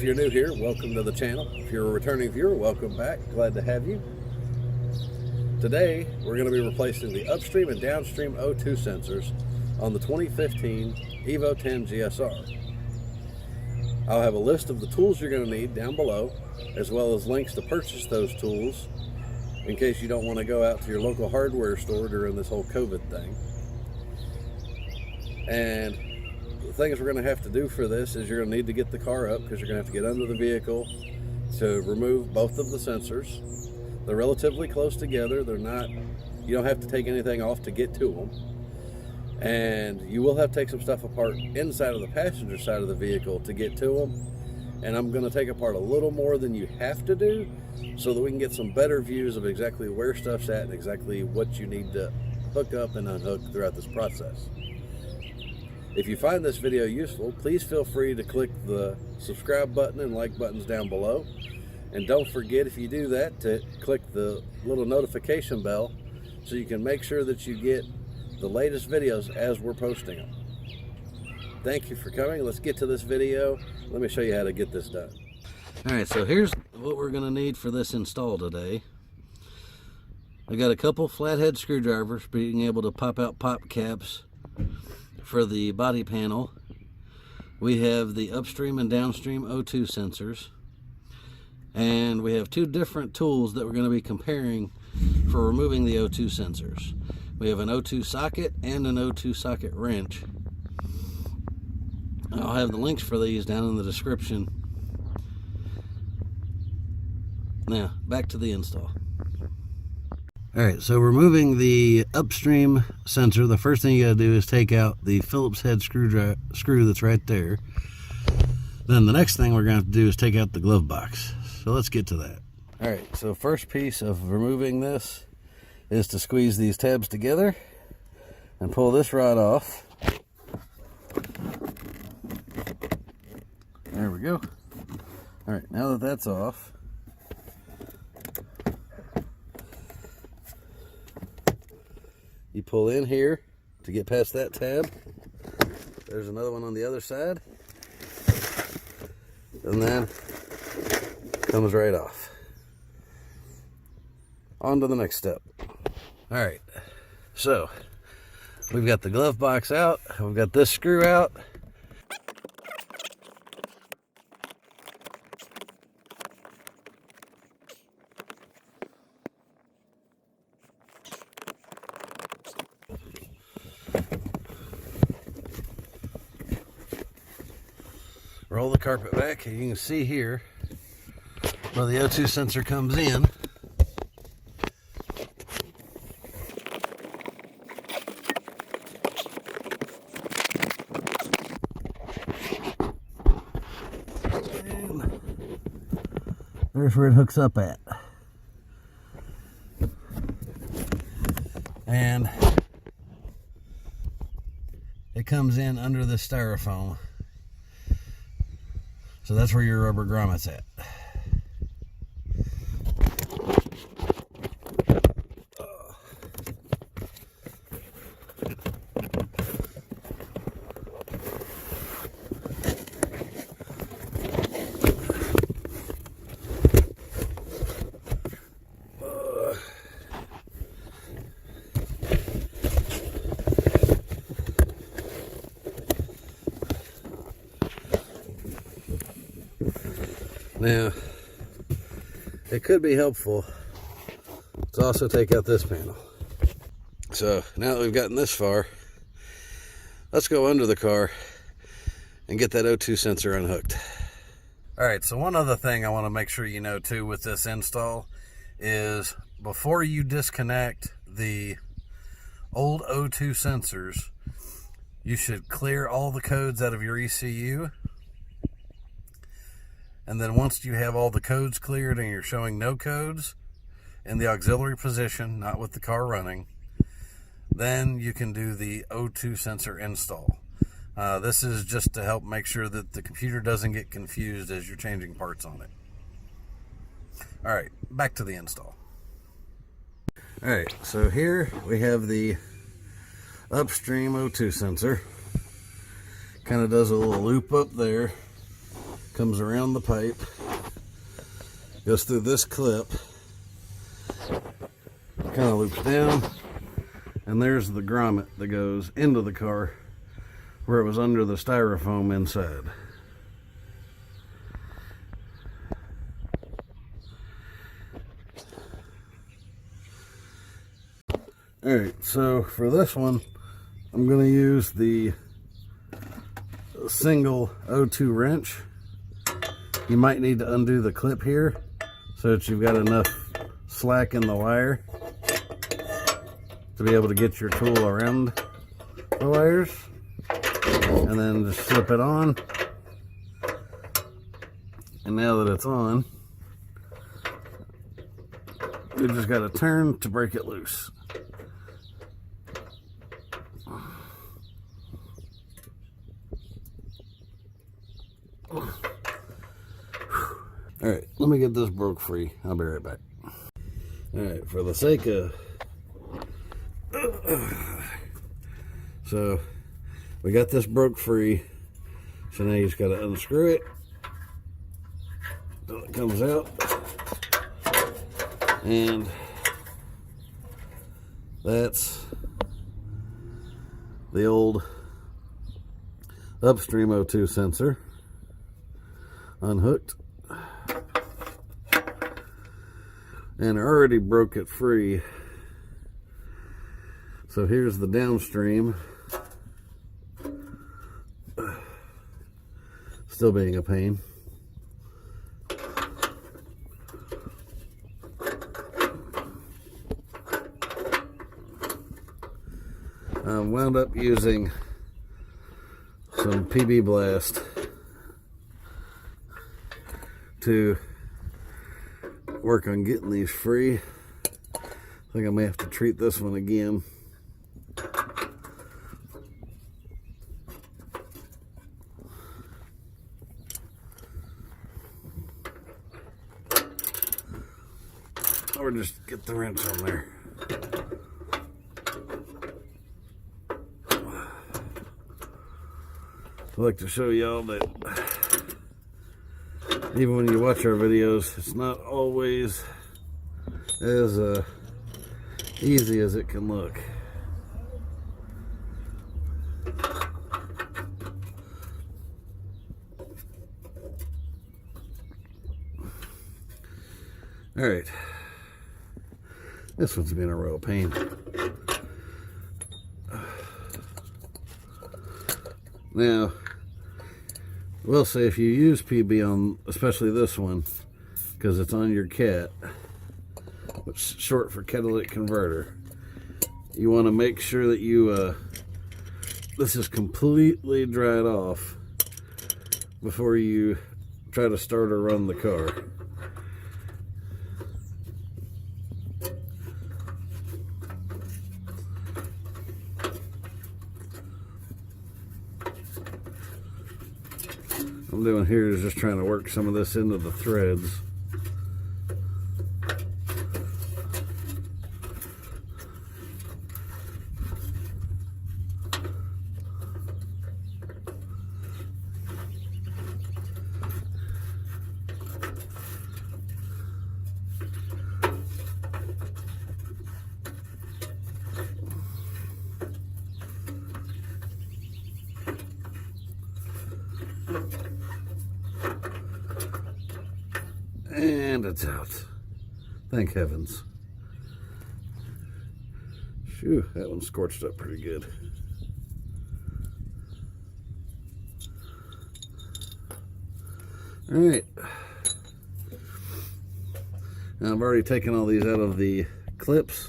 you're new here, welcome to the channel. If you're a returning viewer, welcome back. Glad to have you. Today, we're going to be replacing the upstream and downstream O2 sensors on the 2015 Evo 10 GSR. I'll have a list of the tools you're going to need down below, as well as links to purchase those tools in case you don't want to go out to your local hardware store during this whole COVID thing. And the things we're going to have to do for this is you're going to need to get the car up because you're going to have to get under the vehicle to remove both of the sensors. They're relatively close together. They're not, you don't have to take anything off to get to them. And you will have to take some stuff apart inside of the passenger side of the vehicle to get to them. And I'm going to take apart a little more than you have to do so that we can get some better views of exactly where stuff's at and exactly what you need to hook up and unhook throughout this process. If you find this video useful, please feel free to click the subscribe button and like buttons down below. And don't forget, if you do that, to click the little notification bell so you can make sure that you get the latest videos as we're posting them. Thank you for coming. Let's get to this video. Let me show you how to get this done. Alright, so here's what we're going to need for this install today. I got a couple flathead screwdrivers, being able to pop out pop caps for the body panel. We have the upstream and downstream O2 sensors. And we have two different tools that we're going to be comparing for removing the O2 sensors. We have an O2 socket and an O2 socket wrench. I'll have the links for these down in the description. Now, back to the install. Alright, so removing the upstream sensor, the first thing you gotta do is take out the Phillips head screw that's right there. Then the next thing we're gonna have to do is take out the glove box. So let's get to that. Alright, so first piece of removing this is to squeeze these tabs together and pull this rod off. There we go. Alright, now that that's off, you pull in here to get past that tab. There's another one on the other side. And then comes right off. On to the next step. Alright, so we've got the glove box out. We've got this screw out. Roll the carpet back, and you can see here where the O2 sensor comes in. And there's where it hooks up at. And it comes in under the styrofoam. So that's where your rubber grommet's at. Now, it could be helpful to also take out this panel. So now that we've gotten this far, let's go under the car and get that O2 sensor unhooked. Alright, so one other thing I want to make sure you know too with this install is before you disconnect the old O2 sensors, you should clear all the codes out of your ECU. And then once you have all the codes cleared and you're showing no codes in the auxiliary position, not with the car running, then you can do the O2 sensor install. This is just to help make sure that the computer doesn't get confused as you're changing parts on it. Alright, back to the install. Alright, so here we have the upstream O2 sensor. Kind of does a little loop up there Comes around the pipe, goes through this clip, kind of loops down, and there's the grommet that goes into the car where it was under the styrofoam inside. Alright, so for this one, I'm going to use the single O2 wrench. You might need to undo the clip here so that you've got enough slack in the wire to be able to get your tool around the wires. And then just slip it on. And now that it's on, you just got to turn to break it loose. Alright, let me get this broke free. I'll be right back. Alright, for the sake of... So, we got this broke free. So now you just got to unscrew it until it comes out. And that's the old Upstream O2 sensor unhooked. And I already broke it free. So here's the downstream. Still being a pain. I wound up using some PB Blast to work on getting these free. I think I may have to treat this one again. Or just get the wrench on there. I like to show y'all that even when you watch our videos, it's not always as easy as it can look. All right, this one's been a real pain. Now, we'll say if you use PB on, especially this one, because it's on your cat, which is short for catalytic converter, you want to make sure that you, this is completely dried off before you try to start or run the car. What I'm doing here is just trying to work some of this into the threads. And it's out. Thank heavens. Phew, that one scorched up pretty good. All right. Now I've already taken all these out of the clips.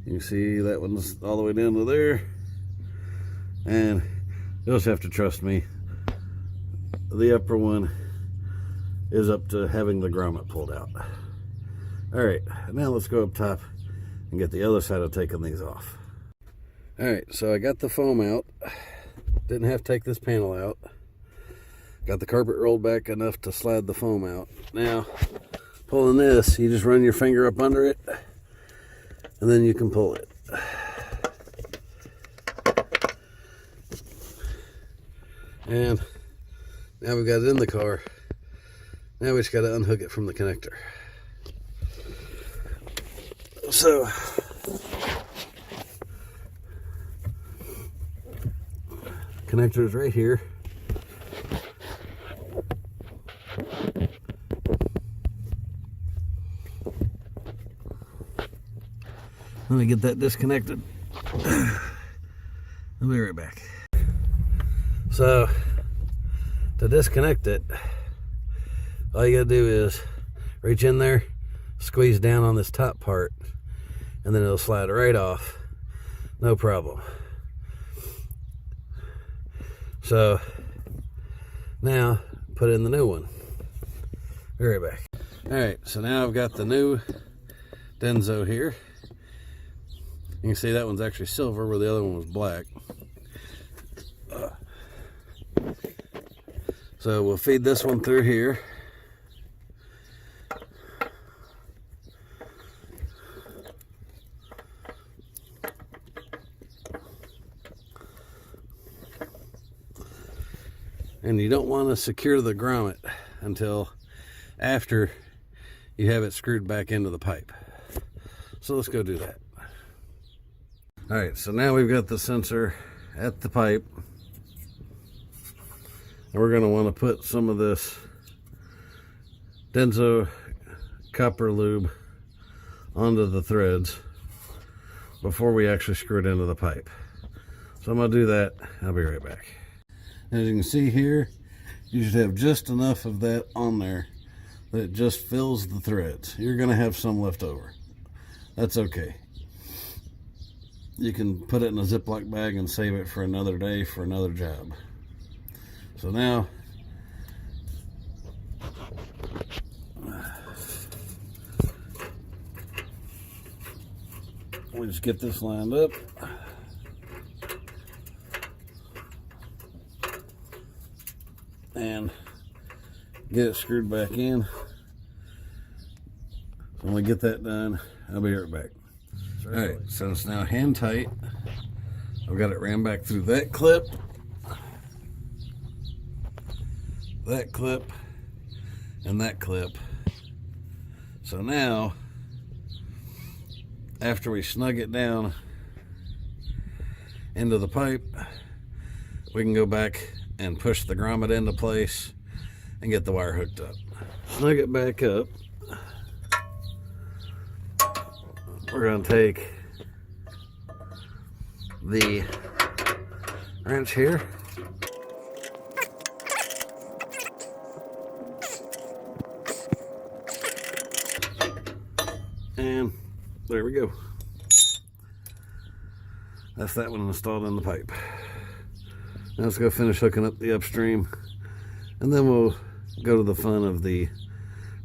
You can see that one's all the way down to there. And you'll just have to trust me. The upper one is up to having the grommet pulled out. Alright, now let's go up top and get the other side of taking these off. Alright, so I got the foam out. Didn't have to take this panel out. Got the carpet rolled back enough to slide the foam out. Now, pulling this, you just run your finger up under it, and then you can pull it. And now we've got it in the car. Now we just got to unhook it from the connector. So connector is right here. Let me get that disconnected. I'll be right back. So to disconnect it, all you gotta do is reach in there, squeeze down on this top part, and then it'll slide right off. No problem. So now put in the new one. Be right back. All right, so now I've got the new Denso here. You can see that one's actually silver where the other one was black. So we'll feed this one through here. And you don't want to secure the grommet until after you have it screwed back into the pipe. So let's go do that. All right, so now we've got the sensor at the pipe. And we're going to want to put some of this Denso copper lube onto the threads before we actually screw it into the pipe. So I'm going to do that. I'll be right back. As you can see here, you should have just enough of that on there that it just fills the threads. You're going to have some left over. That's okay. You can put it in a Ziploc bag and save it for another day for another job. So now we just get this lined up. And get it screwed back in. So when we get that done, I'll be right back. Alright, so it's now hand tight. I've got it ran back through that clip, and that clip. So now, after we snug it down into the pipe, we can go back and push the grommet into place and get the wire hooked up. Snug it back up. We're going to take the wrench here and there we go. That's that one installed in the pipe. Now let's go finish hooking up the upstream, and then we'll go to the fun of the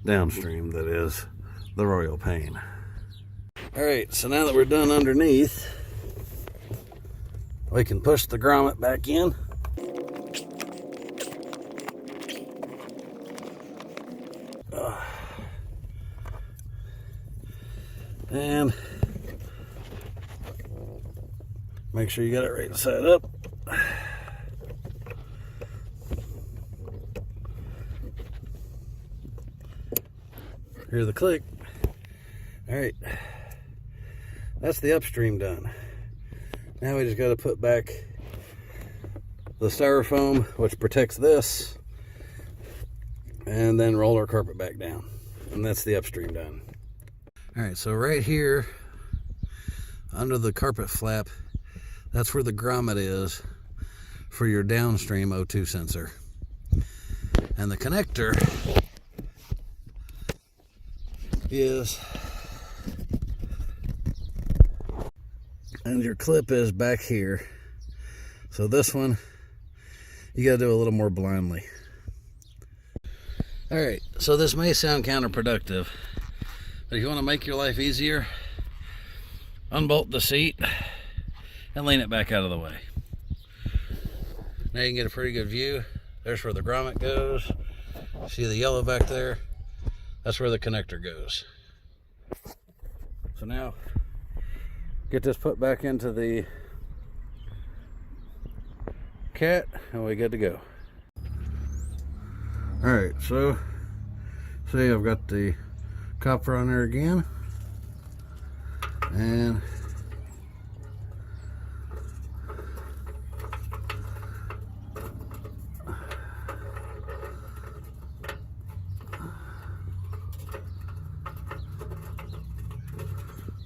downstream, that is the royal pain. Alright, so now that we're done underneath, we can push the grommet back in. And make sure you got it right side up. Hear the click. Alright. That's the upstream done. Now we just got to put back the styrofoam, which protects this, and then roll our carpet back down. And that's the upstream done. Alright, so right here, under the carpet flap, that's where the grommet is for your downstream O2 sensor. And the connector is, and your clip is back here. So this one, you got to do a little more blindly. Alright, so this may sound counterproductive, but if you want to make your life easier, unbolt the seat and lean it back out of the way. Now you can get a pretty good view. There's where the grommet goes. See the yellow back there? That's where the connector goes. So now, get this put back into the cat and we're good to go. Alright, so see, I've got the copper on there again, and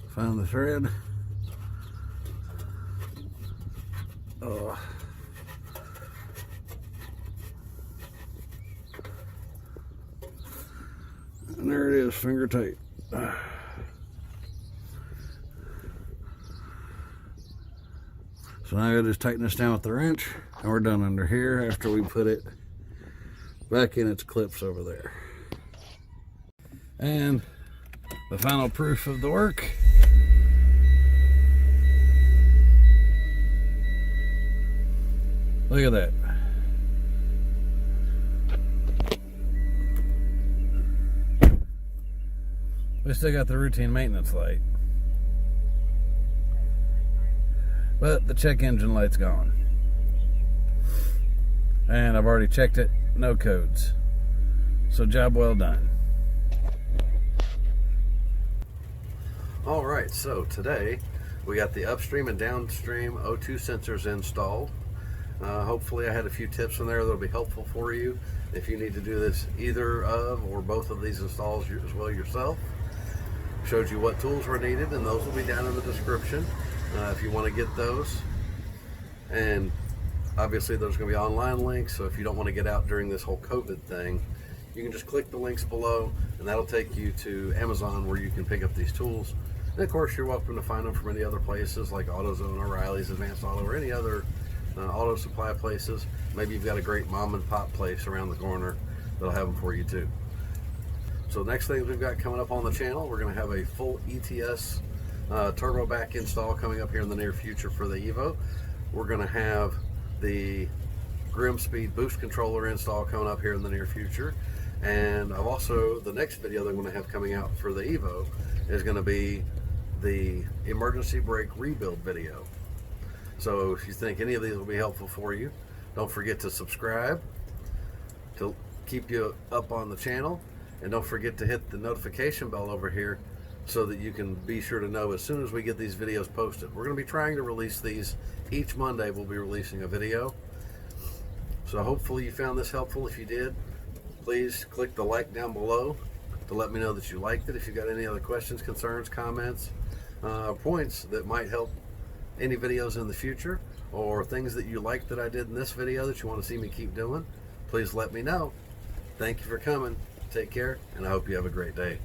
found the thread. Oh. And there it is, finger tight. So now I just tighten this down with the wrench, and we're done under here after we put it back in its clips over there. And the final proof of the work. Look at that. We still got the routine maintenance light, but the check engine light's gone. And I've already checked it, no codes. So job well done. Alright, so today we got the upstream and downstream O2 sensors installed. Hopefully I had a few tips in there that'll be helpful for you if you need to do this either of or both of these installs as well yourself. Showed you what tools were needed, and those will be down in the description if you want to get those. And obviously there's going to be online links, so if you don't want to get out during this whole COVID thing, you can just click the links below and that'll take you to Amazon where you can pick up these tools. And of course you're welcome to find them from any other places like AutoZone, O'Reilly's, Advanced Auto, or any other auto supply places. Maybe you've got a great mom and pop place around the corner that'll have them for you too. So next things we've got coming up on the channel, we're going to have a full ETS turbo back install coming up here in the near future for the Evo. We're going to have the Grim Speed boost controller install coming up here in the near future. And I've also, the next video that I'm going to have coming out for the Evo is going to be the emergency brake rebuild video. So if you think any of these will be helpful for you, don't forget to subscribe to keep you up on the channel. And don't forget to hit the notification bell over here so that you can be sure to know as soon as we get these videos posted. We're going to be trying to release these each Monday. We'll be releasing a video. So hopefully you found this helpful. If you did, please click the like down below to let me know that you liked it. If you've got any other questions, concerns, comments, points that might help any videos in the future, or things that you liked that I did in this video that you want to see me keep doing, please let me know. Thank you for coming. Take care, and I hope you have a great day.